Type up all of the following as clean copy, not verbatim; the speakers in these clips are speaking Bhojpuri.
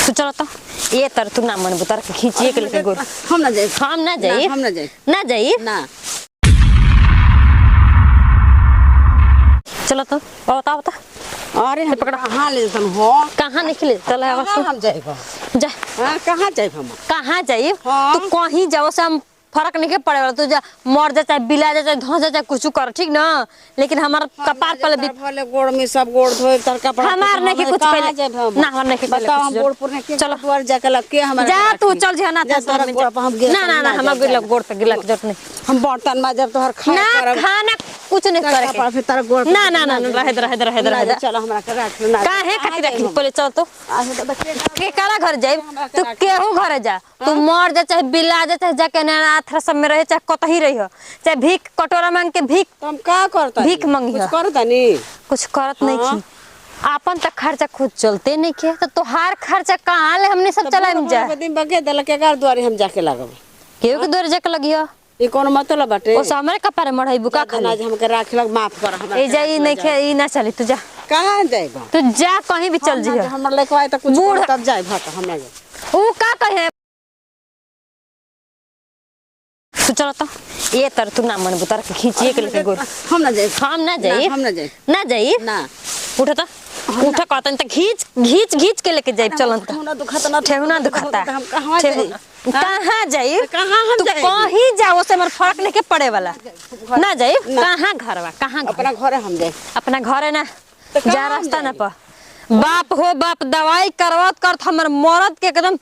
तू चलो तो ये तर तू ना मन बुतर के खींचिए के लेके गोर हम ना जाए हम ना जाइए ना जाइए ना चलो तो बता बता अरे हम पकड़ा कहाँ ले जाता हो कहाँ निकले चल हम जाएगा जा कहाँ जाए हम कहाँ जाइए हाँ। तू कहीं जाओ से हम फर्क नहीं के पड़े वाला तू जा मर जा चाहे बिला जा चाहे धो जा चाहे कुछ कर ठीक ना लेकिन हमारा कपार पले भले गोड़ में सब गोड़ धोए तर कपड़ा हमार नहीं के कुछ पहले ना हमार नहीं के बताओ हम गोड़ पर नहीं चलो द्वार जाके लग के हमारे जा तू चल जा ना ना ना हम गिला गोड़ पे गिला जरूरत नहीं हम बर्तन में जब तोहर खा ना खाना कुछ नहीं करे के फिर तारा गोड़ ना ना ना रहे चलो हमरा के रख ना काहे खातिर रखी पहले चल तो के काला घर जाई तू केहू घरे जा तू मर जा चाहे बिला जा चाहे जाके अनाथ सब में रहे चाहे कतही रही हो चाहे भीख कटोरा मांग के भीख तुम का करता भीख मांगी कुछ करता नहीं कुछ करत नहीं की आपन तक खर्चा खुद चलते नहीं के तो तोहार खर्चा कहाँ ले हमने सब चलाएम जा दिन बगे दल के घर द्वारे हम जाके लगब केहू के दूर जाके लगियो ई कोन मतलब बाटे ओ हमरे कपारे मढ़ाई बुका खाली आज हमके राख लग माफ कर हमरा ए जाई नहीं खे ई ना चली तू जा कहां जाएगा तू जा कहीं भी चल जी हमर लेके आए त कुछ तब जाए भात हम ना जाए ऊ का कहे तू चलो तो ये तर तू ना मन बुतर के खींचिए के लेके गोर हम ना जाए ना जाइए ना उठा तो उठा कहतन त घींच के लेके जाइब चलन त ठेहुना दुखता ना ठेहुना दुखता हम कहां जाए कहां जाइब कहां हम जाए कहीं जाओ से हमर फर्क नहीं के पड़े वाला ना जाइब कहां घरवा कहां अपना घरे हम जाए अपना घरे ना जा रास्ता ना पर बाप हो बाप दवाई करवत करत हमर मरद के एकदम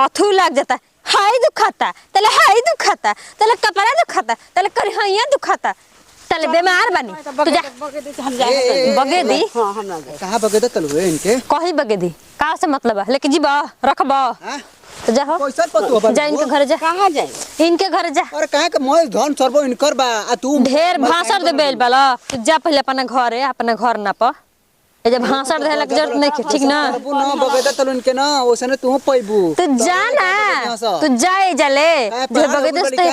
अथू लग जाता हाय दुखाता तले हाय दुखाता तले कपड़ा दुखाता तले करिया दुखाता तले बीमार बनी तू जा हम जाए बगे दी हां हम ना जाए कहां बगे तलु इनके कहीं बगे दी का से मतलब है लेके जीबा रखबा तो जा हो पैसा पतु बा जा इनके घर जा कहां जाए इनके घर जा अरे काहे के मोय धन सरबो इनकर बा आ तू ढेर भाषण दे बेल वाला तू जा पहले अपना घर ना पा ए जब भाषण दे लग जरूरत नहीं ठीक ना सरबो ना बगे तलु इनके ना ओसने तू पैबू तू जा ना तू जाए जले जे बगे दस्ते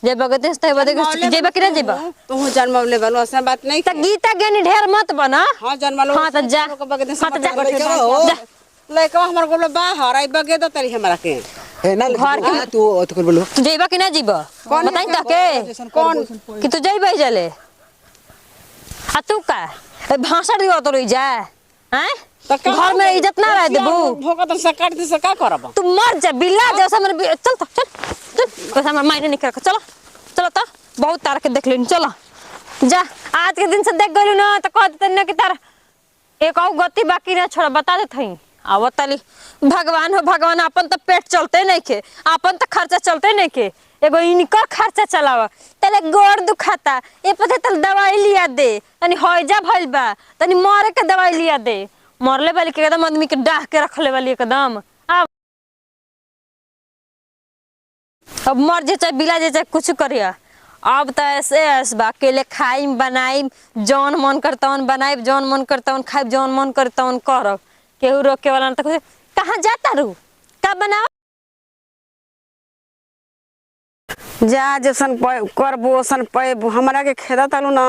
जे बगे दस्ते बगे जेबा कि ना जेबा तू जन्म ले बनो ऐसा बात नहीं त गीता ज्ञानी ढेर मत बना हां जन्म लो हां त जा हां त जा लेके हमर गोल बाहर आई बगे द तरी हमरा के है ना घर के तू अत कर बोलो तू जेबा कि ना जेबा बताई त के कौन कि तू जेबा जले आ तू का भाषण दियो तो रही जा हैं घर में इज्जत ना रह देबू भोकत से काट दे से का करब तू मर जा बिल्ला जैसा हमर चल तो चल कैसा हमर मायने निकल चलो चलो तो बहुत तार के देख लेनी चलो जा आज के दिन से देख गलू ना तो कह देते ना कि तार एक और गति बाकी ना छोड़ बता देत हई आवत तली भगवान हो भगवान अपन तो पेट चलते नहीं के अपन तो खर्चा चलते नहीं के एगो इनकर खर्चा चलावा तले गोड़ दुखाता ए पते तल दवाई लिया दे तनी होइजा भइल बा तनी मरे के दवाई लिया दे मरले वाली के एकदम आदमी के डाह के रखले वाली एकदम अब मर जे चाहे बिला जे चाहे कुछ करिया अब तो ऐसे बा अकेले खाइम बनाइम जौन मन करता बनाइब जौन मन करता खाइब जौन मन करता करब केहू रोके वाला ना कहाँ जाता रू का बनाओ जा जैसन करबो ओसन पैबो हमरा के खेदा तालू ना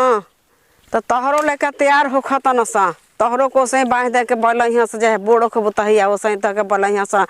तो तोहरो लेके तैयार होखता न सा तोहरो को से बांध दे के बलहिया से जे बोड़ो के बुतहिया ओसै त के बलहिया से